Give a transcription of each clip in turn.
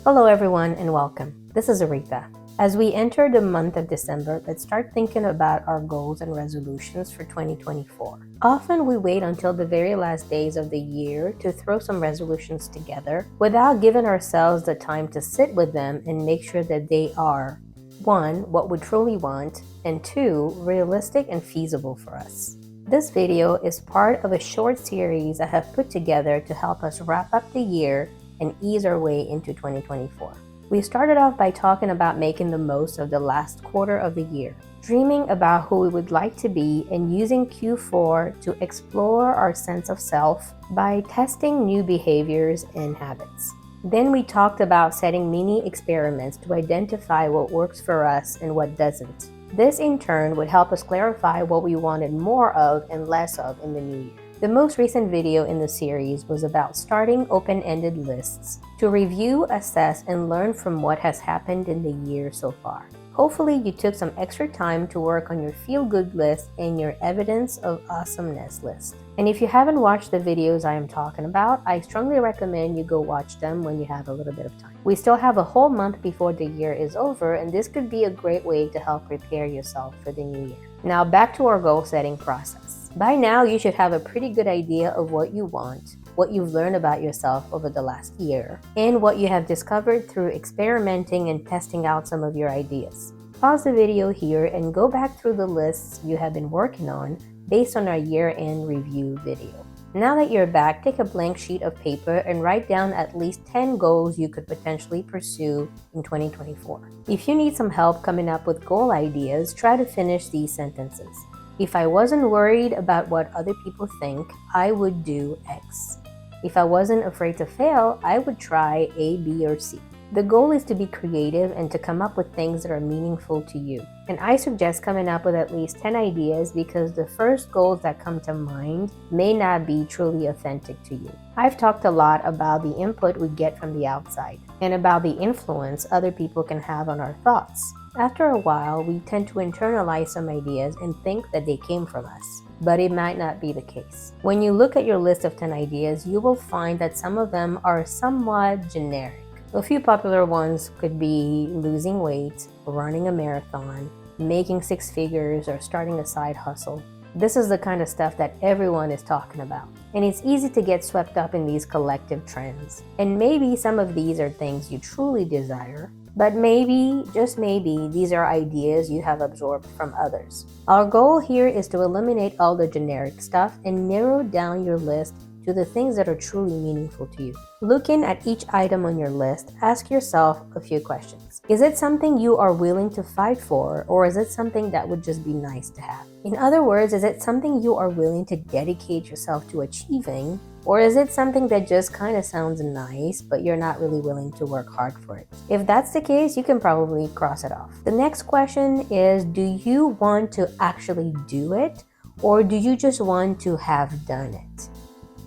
Hello everyone and welcome. This is Aretha. As we enter the month of December, let's start thinking about our goals and resolutions for 2024. Often we wait until the very last days of the year to throw some resolutions together without giving ourselves the time to sit with them and make sure that they are 1. What we truly want, and 2. Realistic and feasible for us. This video is part of a short series I have put together to help us wrap up the year and ease our way into 2024. We started off by talking about making the most of the last quarter of the year, dreaming about who we would like to be, and using Q4 to explore our sense of self by testing new behaviors and habits. Then we talked about setting mini experiments to identify what works for us and what doesn't. This in turn would help us clarify what we wanted more of and less of in the new year. The most recent video in the series was about starting open-ended lists to review, assess, and learn from what has happened in the year so far. Hopefully, you took some extra time to work on your feel-good list and your evidence of awesomeness list. And if you haven't watched the videos I am talking about, I strongly recommend you go watch them when you have a little bit of time. We still have a whole month before the year is over, and this could be a great way to help prepare yourself for the new year. Now back to our goal setting process. By now, you should have a pretty good idea of what you want, what you've learned about yourself over the last year, and what you have discovered through experimenting and testing out some of your ideas. Pause the video here and go back through the lists you have been working on based on our year-end review video. Now that you're back, take a blank sheet of paper and write down at least 10 goals you could potentially pursue in 2024. If you need some help coming up with goal ideas, try to finish these sentences. If I wasn't worried about what other people think, I would do X. If I wasn't afraid to fail, I would try A, B, or C. The goal is to be creative and to come up with things that are meaningful to you. And I suggest coming up with at least 10 ideas because the first goals that come to mind may not be truly authentic to you. I've talked a lot about the input we get from the outside and about the influence other people can have on our thoughts. After a while, we tend to internalize some ideas and think that they came from us, but it might not be the case. When you look at your list of 10 ideas, you will find that some of them are somewhat generic. A few popular ones could be losing weight, running a marathon, making 6 figures, or starting a side hustle. This is the kind of stuff that everyone is talking about. And it's easy to get swept up in these collective trends. And maybe some of these are things you truly desire, but maybe, just maybe, these are ideas you have absorbed from others. Our goal here is to eliminate all the generic stuff and narrow down your list to the things that are truly meaningful to you. Looking at each item on your list, ask yourself a few questions. Is it something you are willing to fight for, or is it something that would just be nice to have? In other words, is it something you are willing to dedicate yourself to achieving, or is it something that just kind of sounds nice, but you're not really willing to work hard for it? If that's the case, you can probably cross it off. The next question is, do you want to actually do it, or do you just want to have done it?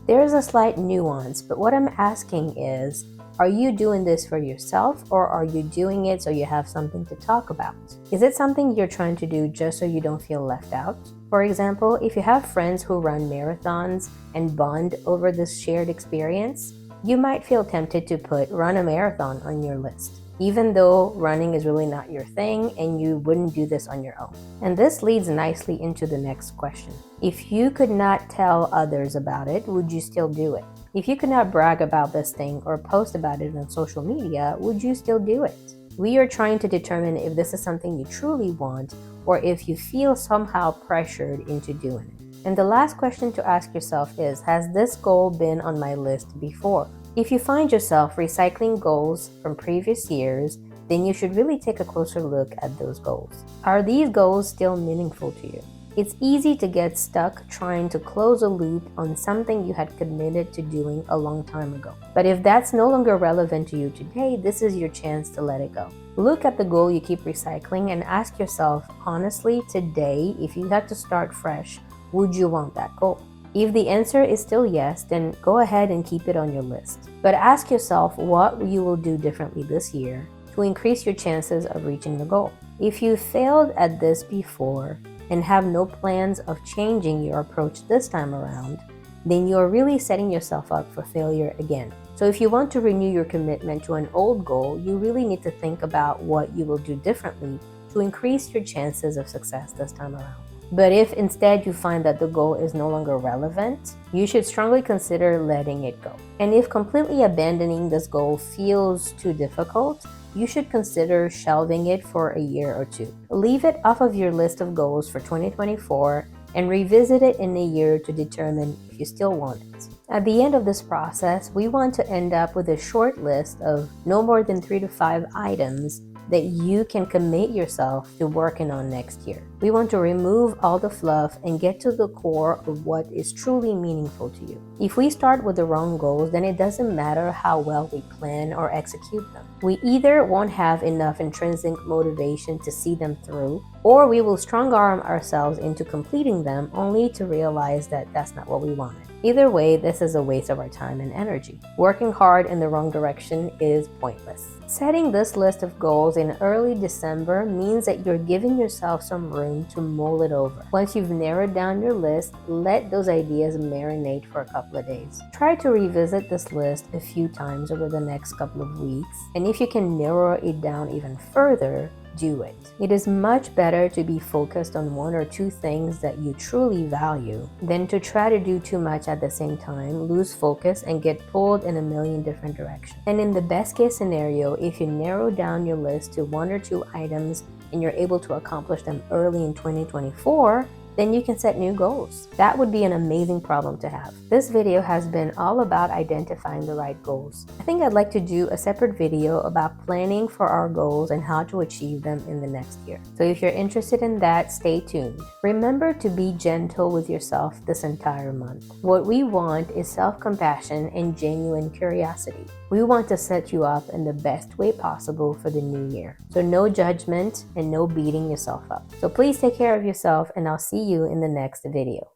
There's a slight nuance, but what I'm asking is, are you doing this for yourself, or are you doing it so you have something to talk about? Is it something you're trying to do just so you don't feel left out? For example, if you have friends who run marathons and bond over this shared experience, you might feel tempted to put run a marathon on your list, even though running is really not your thing and you wouldn't do this on your own. And this leads nicely into the next question. If you could not tell others about it, would you still do it? If you could not brag about this thing or post about it on social media, would you still do it? We are trying to determine if this is something you truly want or if you feel somehow pressured into doing it. And the last question to ask yourself is, has this goal been on my list before? If you find yourself recycling goals from previous years, then you should really take a closer look at those goals. Are these goals still meaningful to you? It's easy to get stuck trying to close a loop on something you had committed to doing a long time ago. But if that's no longer relevant to you today, this is your chance to let it go. Look at the goal you keep recycling and ask yourself, honestly, today, if you had to start fresh, would you want that goal? If the answer is still yes, then go ahead and keep it on your list. But ask yourself what you will do differently this year to increase your chances of reaching the goal. If you failed at this before and have no plans of changing your approach this time around, then you're really setting yourself up for failure again. So if you want to renew your commitment to an old goal, you really need to think about what you will do differently to increase your chances of success this time around. But if instead you find that the goal is no longer relevant, you should strongly consider letting it go. And if completely abandoning this goal feels too difficult, you should consider shelving it for a year or two. Leave it off of your list of goals for 2024 and revisit it in a year to determine if you still want it. At the end of this process, we want to end up with a short list of no more than 3 to 5 items that you can commit yourself to working on next year. We want to remove all the fluff and get to the core of what is truly meaningful to you. If we start with the wrong goals, then it doesn't matter how well we plan or execute them. We either won't have enough intrinsic motivation to see them through, or we will strong arm ourselves into completing them only to realize that that's not what we wanted. Either way, this is a waste of our time and energy. Working hard in the wrong direction is pointless. Setting this list of goals in early December means that you're giving yourself some room to mull it over. Once you've narrowed down your list, let those ideas marinate for a couple of days. Try to revisit this list a few times over the next couple of weeks, and if you can narrow it down even further, do it. It is much better to be focused on 1 or 2 things that you truly value than to try to do too much at the same time, lose focus, and get pulled in a million different directions. And in the best case scenario, if you narrow down your list to 1 or 2 items and you're able to accomplish them early in 2024, then you can set new goals. That would be an amazing problem to have. This video has been all about identifying the right goals. I think I'd like to do a separate video about planning for our goals and how to achieve them in the next year. So if you're interested in that, stay tuned. Remember to be gentle with yourself this entire month. What we want is self-compassion and genuine curiosity. We want to set you up in the best way possible for the new year. So no judgment and no beating yourself up. So please take care of yourself, and I'll see you in the next video.